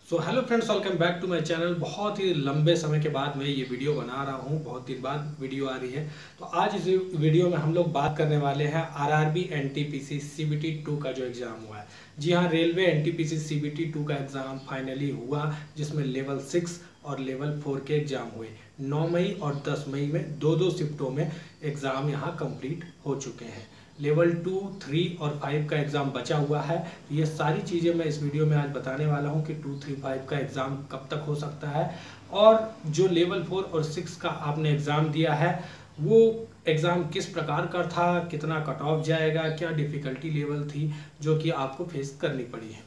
So hello friends, welcome back to my channel. बहुत ही लंबे समय के बाद मैं ये वीडियो बना रहा हूँ, बहुत दिन बाद वीडियो आ रही है। तो आज इस वीडियो में हम लोग बात करने वाले हैं आरआरबी एनटीपीसी सीबीटी 2 का जो एग्ज़ाम हुआ है। जी हाँ, रेलवे एनटीपीसी सीबीटी 2 का एग्ज़ाम फाइनली हुआ, जिसमें लेवल 6 और लेवल 4 के एग्ज़ाम हुए। 9 मई और 10 मई में दो शिफ्टों में एग्ज़ाम यहाँ कंप्लीट हो चुके हैं। लेवल 2, 3 और 5 का एग्ज़ाम बचा हुआ है। ये सारी चीज़ें मैं इस वीडियो में आज बताने वाला हूँ कि 2, 3, 5 का एग्ज़ाम कब तक हो सकता है, और जो लेवल 4 और 6 का आपने एग्ज़ाम दिया है वो एग्ज़ाम किस प्रकार का था, कितना कट ऑफ जाएगा, क्या डिफ़िकल्टी लेवल थी जो कि आपको फेस करनी पड़ी है।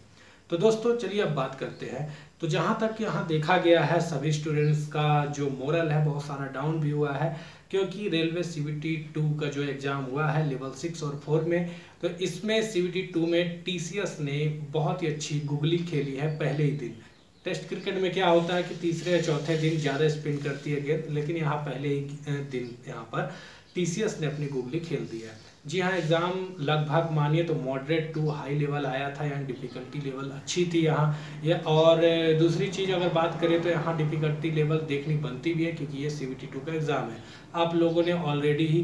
तो दोस्तों चलिए अब बात करते हैं। तो जहाँ तक यहाँ देखा गया है, सभी स्टूडेंट्स का जो मोरल है बहुत सारा डाउन भी हुआ है, क्योंकि रेलवे सीबीटी 2 का जो एग्ज़ाम हुआ है लेवल 6 और 4 में, तो इसमें सीबीटी 2 में टीसीएस ने बहुत ही अच्छी गुगली खेली है पहले ही दिन। टेस्ट क्रिकेट में क्या होता है कि तीसरे या चौथे दिन ज़्यादा स्पिन करती है गेंद, लेकिन यहाँ पहले ही दिन यहाँ पर टीसीएस ने अपनी गुगली खेल दी है। जी हाँ, एग्ज़ाम लगभग मानिए तो मॉडरेट टू हाई लेवल आया था, यहाँ डिफ़िकल्टी लेवल अच्छी थी यहाँ और दूसरी चीज़ अगर बात करें तो यहाँ डिफ़िकल्टी लेवल देखनी बनती भी है, क्योंकि ये सीबीटी 2 का एग्ज़ाम है। आप लोगों ने ऑलरेडी ही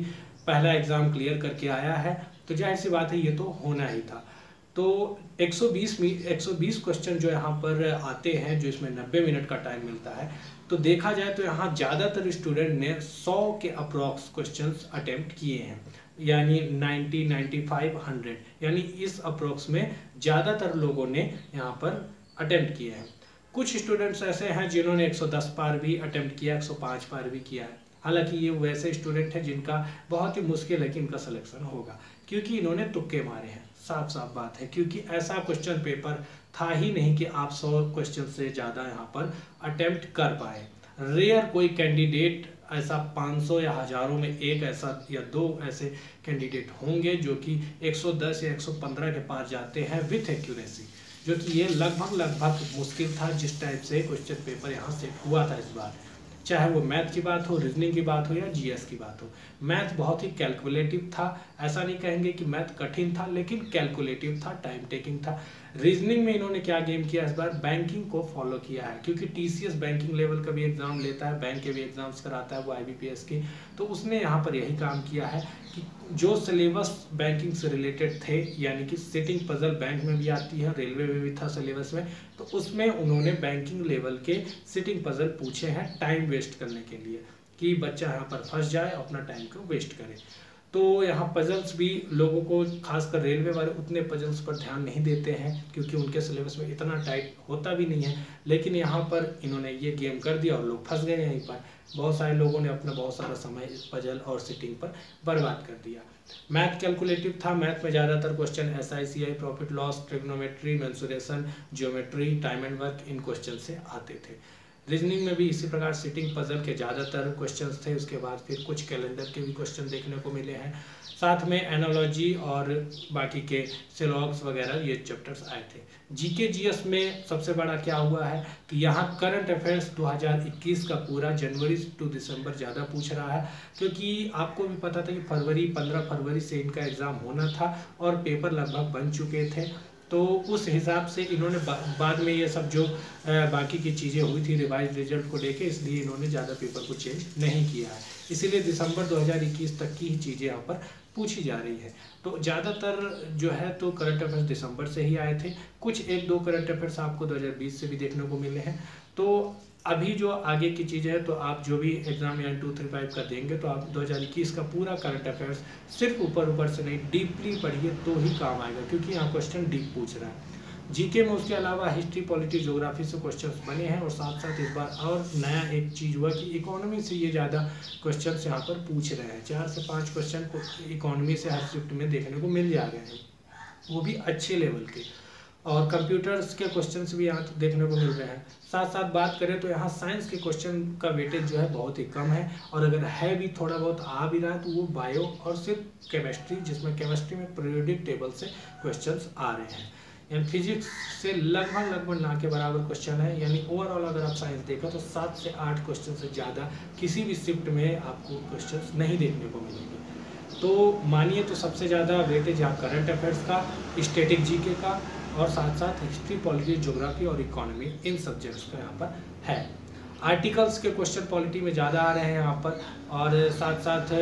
पहला एग्ज़ाम क्लियर करके आया है, तो जाहिर सी बात है ये तो होना ही था। तो 120 क्वेश्चन जो यहाँ पर आते हैं, जो इसमें 90 मिनट का टाइम मिलता है, तो देखा जाए तो यहाँ ज़्यादातर स्टूडेंट ने 100 के अप्रॉक्स क्वेश्चंस अटेम्प्ट किए हैं, यानी 90, 95, 100, यानी इस अप्रॉक्स में ज़्यादातर लोगों ने यहाँ पर अटेम्प्ट किए हैं। कुछ स्टूडेंट्स ऐसे हैं जिन्होंने 110 पार भी अटेम्प्ट किया, 105 पार भी किया है। हालांकि ये वैसे स्टूडेंट हैं जिनका बहुत ही मुश्किल है कि इनका सिलेक्शन होगा, क्योंकि इन्होंने तुक्के मारे हैं। साफ साफ बात है, क्योंकि ऐसा क्वेश्चन पेपर था ही नहीं कि आप 100 क्वेश्चन से ज़्यादा यहाँ पर अटेम्प्ट कर पाए। रेयर कोई कैंडिडेट ऐसा 500 या हज़ारों में एक ऐसा या दो ऐसे कैंडिडेट होंगे जो कि 110 या 115 के पार जाते हैं विथ एक्यूरेसी, जो कि ये लगभग मुश्किल था जिस टाइप से क्वेश्चन पेपर यहाँ सेट हुआ था इस बार। चाहे वो मैथ की बात हो, रीजनिंग की बात हो या जीएस की बात हो। मैथ बहुत ही कैलकुलेटिव था, ऐसा नहीं कहेंगे कि मैथ कठिन था, लेकिन कैलकुलेटिव था, टाइम टेकिंग था। रीजनिंग में इन्होंने क्या गेम किया इस बार, बैंकिंग को फॉलो किया है, क्योंकि टीसीएस बैंकिंग लेवल का भी एग्जाम लेता है, बैंक के भी एग्जाम्स कराता है वो आईबीपीएस की। तो उसने यहाँ पर यही काम किया है कि जो सिलेबस बैंकिंग से रिलेटेड थे, यानी कि सिटिंग पजल बैंक में भी आती है, रेलवे में भी था सिलेबस में, तो उसमें उन्होंने बैंकिंग लेवल के सिटिंग पजल पूछे हैं टाइम वेस्ट करने के लिए, कि बच्चा यहाँ पर फंस जाए, अपना टाइम को वेस्ट करे। तो यहाँ पजल्स भी लोगों को, खासकर रेलवे वाले उतने पजल्स पर ध्यान नहीं देते हैं, क्योंकि उनके सिलेबस में इतना टाइट होता भी नहीं है, लेकिन यहाँ पर इन्होंने ये गेम कर दिया और लोग फंस गए यहीं पर। बहुत सारे लोगों ने अपना बहुत सारा समय इस पजल और सिटिंग पर बर्बाद कर दिया। मैथ कैलकुलेटिव था, मैथ में ज़्यादातर question SI CI, profit loss, trigonometry, mensuration, geometry, time and work, इन क्वेश्चन से आते थे। रीजनिंग में भी इसी प्रकार सिटिंग पजल के ज़्यादातर क्वेश्चंस थे। उसके बाद फिर कुछ कैलेंडर के भी क्वेश्चन देखने को मिले हैं, साथ में एनालॉजी और बाकी के सिलॉग्स वगैरह ये चैप्टर्स आए थे। जीके जीएस में सबसे बड़ा क्या हुआ है कि यहाँ करंट अफेयर्स 2021 का पूरा जनवरी टू दिसंबर ज़्यादा पूछ रहा है, क्योंकि आपको भी पता था कि 15 फरवरी से इनका एग्ज़ाम होना था और पेपर लगभग बन चुके थे। तो उस हिसाब से इन्होंने बाद में ये सब जो बाकी की चीज़ें हुई थी रिवाइज रिजल्ट को लेके, इसलिए इन्होंने ज़्यादा पेपर को चेंज नहीं किया है, इसीलिए दिसंबर 2021 तक की ही चीज़ें यहाँ पर पूछी जा रही है। तो ज़्यादातर जो है तो करंट अफेयर्स दिसंबर से ही आए थे, कुछ एक दो करंट अफेयर्स आपको 2020 से भी देखने को मिले हैं। तो अभी जो आगे की चीज़ें हैं, तो आप जो भी एग्जाम यानी 2, 3, 5 का देंगे, तो आप 2021 का पूरा करंट अफेयर्स सिर्फ ऊपर से नहीं डीपली पढ़िए तो ही काम आएगा, क्योंकि यहाँ क्वेश्चन डीप पूछ रहा है। जीके में उसके अलावा हिस्ट्री, पॉलिटी, ज्योग्राफी से क्वेश्चंस बने हैं, और साथ साथ इस बार और नया एक चीज़ हुआ कि इकोनॉमी से ये ज़्यादा क्वेश्चंस यहाँ पर पूछ रहे हैं। 4 से 5 क्वेश्चन को इकोनॉमी से हर शिफ्ट में देखने को मिल जा रहे हैं, वो भी अच्छे लेवल के, और कंप्यूटर्स के क्वेश्चंस भी यहाँ देखने को मिल रहे हैं। साथ साथ बात करें तो यहाँ साइंस के क्वेश्चन का वेटेज जो है बहुत ही कम है, और अगर है भी थोड़ा बहुत आ भी रहा है तो वो बायो और सिर्फ केमिस्ट्री, जिसमें केमिस्ट्री में पीरियोडिक टेबल से क्वेश्चंस आ रहे हैं। यानी फिजिक्स से लगभग ना के बराबर क्वेश्चन है, यानी ओवरऑल अगर आप साइंस देखो तो 7 से 8 क्वेश्चन से ज़्यादा किसी भी शिफ्ट में आपको क्वेश्चन नहीं देखने को मिलेंगे। तो मानिए तो सबसे ज़्यादा वेटेज यहाँ करंट अफेयर्स का, स्टैटिक जीके का और साथ साथ हिस्ट्री, पॉलिटी, ज्योग्राफी और इकोनॉमी, इन सब्जेक्ट्स का यहाँ पर है। आर्टिकल्स के क्वेश्चन पॉलिटी में ज़्यादा आ रहे हैं यहाँ पर, और साथ साथ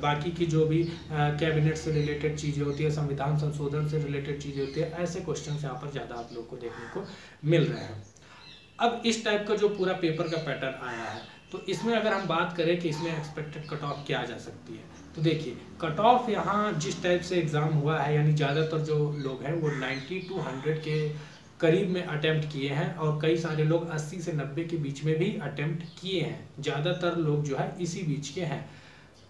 बाकी की जो भी कैबिनेट से रिलेटेड चीज़ें होती है, संविधान संशोधन से रिलेटेड चीज़ें होती है, ऐसे क्वेश्चन यहाँ पर ज़्यादा आप लोग को देखने को मिल रहे हैं। अब इस टाइप का जो पूरा पेपर का पैटर्न आया है, तो इसमें अगर हम बात करें कि इसमें एक्सपेक्टेड कट ऑफ क्या जा सकती है, तो देखिए कट ऑफ यहाँ जिस टाइप से एग्ज़ाम हुआ है, यानी ज़्यादातर जो लोग हैं वो 90 to 100 के करीब में अटेम्प्ट किए हैं, और कई सारे लोग 80 से 90 के बीच में भी अटेम्प्ट किए हैं। ज़्यादातर लोग जो है इसी बीच के हैं।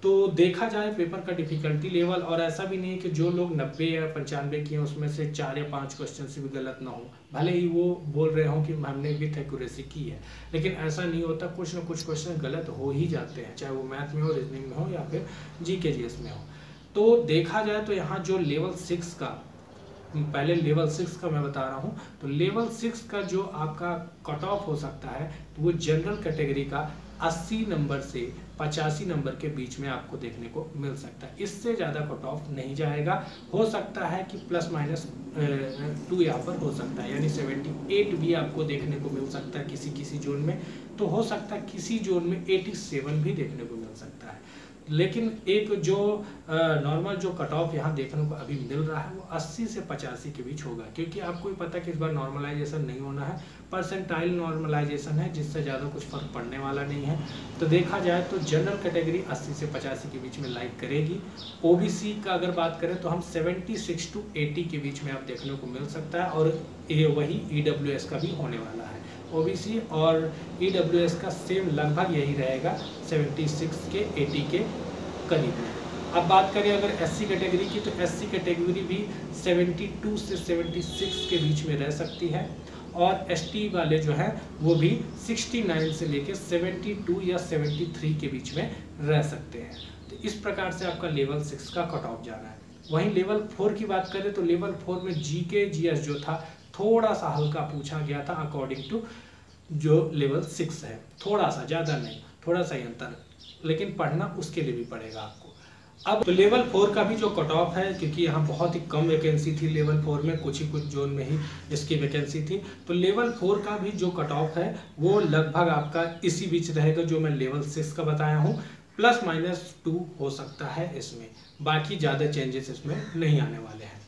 तो देखा जाए पेपर का डिफ़िकल्टी लेवल, और ऐसा भी नहीं है कि जो लोग 90 या 95 किए हैं उसमें से 4 या 5 क्वेश्चन से भी गलत ना हो, भले ही वो बोल रहे हों कि हमने विथ एक्यूरेसी की है, लेकिन ऐसा नहीं होता। कुछ ना कुछ क्वेश्चन गलत हो ही जाते हैं, चाहे वो मैथ में हो, रीजनिंग में हो, या फिर GK GS में हो। तो देखा जाए तो यहाँ जो लेवल 6 का, पहले लेवल 6 का मैं बता रहा हूँ, तो लेवल 6 का जो आपका कट ऑफ हो सकता है, तो वो जनरल कैटेगरी का 80 नंबर से 85 नंबर के बीच में आपको देखने को मिल सकता है। इससे ज़्यादा कट ऑफ नहीं जाएगा। हो सकता है कि +-2 यहाँ पर हो सकता है, यानी 78 भी आपको देखने को मिल सकता है किसी किसी जोन में। तो हो सकता है किसी जोन में 87 भी देखने को मिल सकता है। लेकिन एक जो नॉर्मल जो कट ऑफ यहाँ देखने को अभी मिल रहा है वो 80 से 85 के बीच होगा, क्योंकि आपको भी पता है कि इस बार नॉर्मलाइजेशन नहीं होना है, परसेंटाइल नॉर्मलाइजेशन है, जिससे ज़्यादा कुछ फर्क पड़ने वाला नहीं है। तो देखा जाए तो जनरल कैटेगरी 80 से 85 के बीच में लाइक करेगी। OBC का अगर बात करें तो हम 76 to 80 के बीच में आप देखने को मिल सकता है, और ये वही EWS का भी होने वाला है। OBC और EWS का सेम लगभग यही रहेगा, 76 के 80 के करीब में। अब बात करें अगर SC कैटेगरी की, तो SC कैटेगरी भी 72 से 76 के बीच में रह सकती है, और ST वाले जो हैं वो भी 69 से लेकर 72 या 73 के बीच में रह सकते हैं। तो इस प्रकार से आपका लेवल 6 का कट ऑफ जाना है। वहीं लेवल 4 की बात करें तो लेवल 4 में GK GS जो था थोड़ा सा हल्का पूछा गया था अकॉर्डिंग टू जो लेवल 6 है, थोड़ा सा, ज़्यादा नहीं, थोड़ा सा ही अंतर, लेकिन पढ़ना उसके लिए भी पड़ेगा आपको। अब तो लेवल 4 का भी जो कट ऑफ है, क्योंकि यहाँ बहुत ही कम वैकेंसी थी लेवल 4 में, कुछ ही कुछ जोन में ही इसकी वैकेंसी थी, तो लेवल 4 का भी जो कट ऑफ है वो लगभग आपका इसी बीच रहेगा जो मैं लेवल 6 का बताया हूँ, +-2 हो सकता है इसमें, बाकी ज़्यादा चेंजेस इसमें नहीं आने वाले हैं।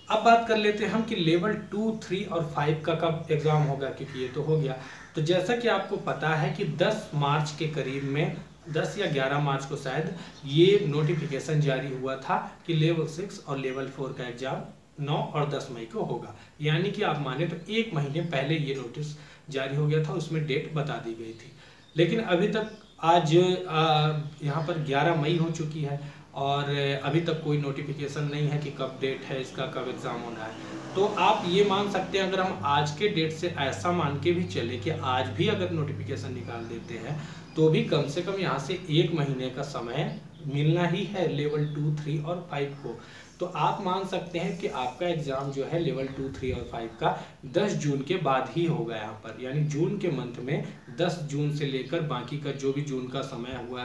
अब बात कर लेते हैं हम कि लेवल 2, 3 और 5 का कब एग्ज़ाम होगा, क्योंकि ये तो हो गया। तो जैसा कि आपको पता है कि 10 मार्च के करीब में, 10 या 11 मार्च को शायद ये नोटिफिकेशन जारी हुआ था कि लेवल 6 और लेवल 4 का एग्ज़ाम 9 और 10 मई को होगा। यानी कि आप माने तो 1 महीने पहले ये नोटिस जारी हो गया था, उसमें डेट बता दी गई थी। लेकिन अभी तक आज यहाँ पर 11 मई हो चुकी है, और अभी तक कोई नोटिफिकेशन नहीं है कि कब डेट है इसका, कब एग्ज़ाम होना है। तो आप ये मान सकते हैं, अगर हम आज के डेट से ऐसा मान के भी चले कि आज भी अगर नोटिफिकेशन निकाल देते हैं तो भी कम से कम यहाँ से 1 महीने का समय मिलना ही है लेवल 2, 3 और 5 को। तो आप मान सकते हैं कि आपका एग्ज़ाम जो है लेवल 2, 3 और 5 का 10 जून के बाद ही होगा यहाँ पर, यानी जून के मंथ में 10 जून से लेकर बाकी का जो भी जून का समय हुआ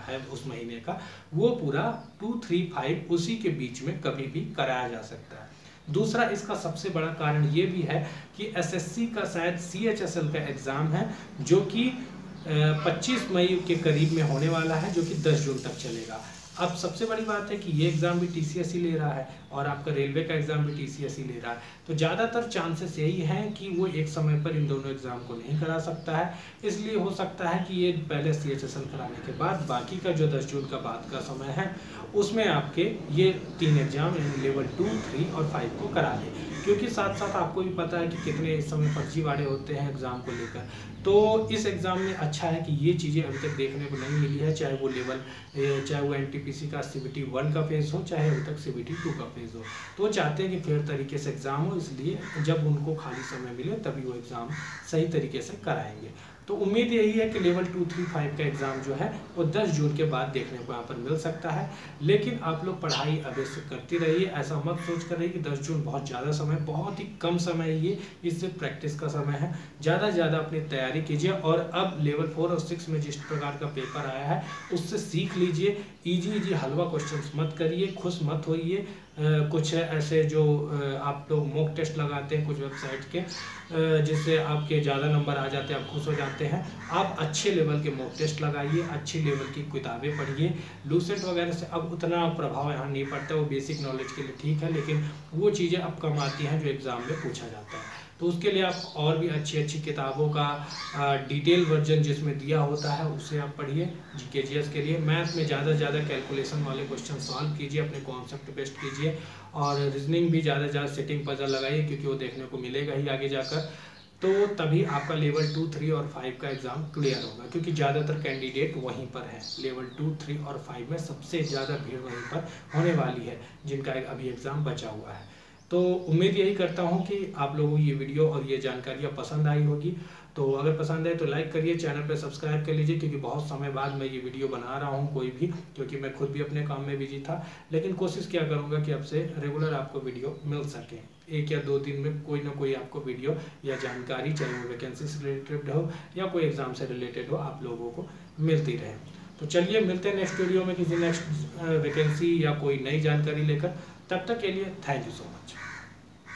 है उस महीने का, वो पूरा 2, 3, 5 उसी के बीच में कभी भी कराया जा सकता है। दूसरा इसका सबसे बड़ा कारण ये भी है कि SSC का शायद CHSL का एग्ज़ाम है जो कि 25 मई के करीब में होने वाला है, जो कि 10 जून तक चलेगा। अब सबसे बड़ी बात है कि ये एग्ज़ाम भी TCS ही ले रहा है, और आपका रेलवे का एग्ज़ाम भी TCS ही ले रहा है, तो ज़्यादातर चांसेस यही हैं कि वो एक समय पर इन दोनों एग्ज़ाम को नहीं करा सकता है। इसलिए हो सकता है कि ये पहले CHSL कराने के बाद बाकी का जो 10 जून का बाद का समय है उसमें आपके ये 3 एग्ज़ाम यानी लेवल 2, 3 और 5 को करा दे, क्योंकि साथ साथ आपको भी पता है कि कितने इस समय फर्जीवाड़े होते हैं एग्ज़ाम को लेकर। तो इस एग्ज़ाम में अच्छा है कि ये चीज़ें अभी तक देखने को नहीं मिली है, चाहे वो NTPC का CBT 1 का फेज़ हो, चाहे अभी तक CBT 2 का फेज़ हो। तो वो चाहते हैं कि फेयर तरीके से एग्ज़ाम हो, इसलिए जब उनको खाली समय मिले तभी वो एग्ज़ाम सही तरीके से कराएंगे। तो उम्मीद यही है कि लेवल 2, 3, 5 का एग्ज़ाम जो है वो 10 जून के बाद देखने को यहाँ पर मिल सकता है। लेकिन आप लोग पढ़ाई अवश्य करती रहिए, ऐसा मत सोच कर रहिए कि 10 जून बहुत ज़्यादा समय, बहुत ही कम समय ये, इससे प्रैक्टिस का समय है। ज़्यादा से ज़्यादा अपनी तैयारी कीजिए, और अब लेवल 4 और 6 में जिस प्रकार का पेपर आया है उससे सीख लीजिए। ईजी हलवा क्वेश्चन मत करिए, खुश मत होइए, कुछ ऐसे जो आप लोग मॉक टेस्ट लगाते हैं कुछ वेबसाइट के, जिससे आपके ज़्यादा नंबर आ जाते हैं, आप खुश हो जाते हैं। आप अच्छे लेवल के मॉक टेस्ट लगाइए, अच्छी लेवल की किताबें पढ़िए। लूसेंट वगैरह से अब उतना प्रभाव यहाँ नहीं पड़ता, वो बेसिक नॉलेज के लिए ठीक है, लेकिन वो चीज़ें अब कम आती हैं जो एग्ज़ाम में पूछा जाता है। तो उसके लिए आप और भी अच्छी अच्छी किताबों का डिटेल वर्जन जिसमें दिया होता है उसे आप पढ़िए। GK/GS के लिए मैथ में ज़्यादा से ज़्यादा कैलकुलेशन वाले क्वेश्चन सॉल्व कीजिए, अपने कॉन्सेप्ट बेस्ड कीजिए, और रीजनिंग भी ज़्यादा से ज़्यादा सेटिंग पजल लगाइए, क्योंकि वो देखने को मिलेगा ही आगे जाकर। तो तभी आपका लेवल 2, 3 और 5 का एग्ज़ाम क्लियर होगा, क्योंकि ज़्यादातर कैंडिडेट वहीं पर है। लेवल 2, 3 और 5 में सबसे ज़्यादा भीड़ वहीं पर होने वाली है, जिनका अभी एग्ज़ाम बचा हुआ है। तो उम्मीद यही करता हूँ कि आप लोगों को ये वीडियो और ये जानकारियाँ पसंद आई होगी। तो अगर पसंद आए तो लाइक करिए, चैनल पे सब्सक्राइब कर लीजिए, क्योंकि बहुत समय बाद मैं ये वीडियो बना रहा हूँ कोई भी, क्योंकि मैं खुद भी अपने काम में बिजी था। लेकिन कोशिश क्या करूँगा कि आपसे रेगुलर आपको वीडियो मिल सके, 1 या 2 दिन में कोई ना कोई आपको वीडियो या जानकारी, चाहे वो वैकेंसी से रिलेटेड हो या कोई एग्ज़ाम से रिलेटेड हो, आप लोगों को मिलती रहे। तो चलिए मिलते हैं नेक्स्ट वीडियो में किसी नेक्स्ट वैकेंसी या कोई नई जानकारी लेकर। तब तक के लिए थैंक यू सो मच।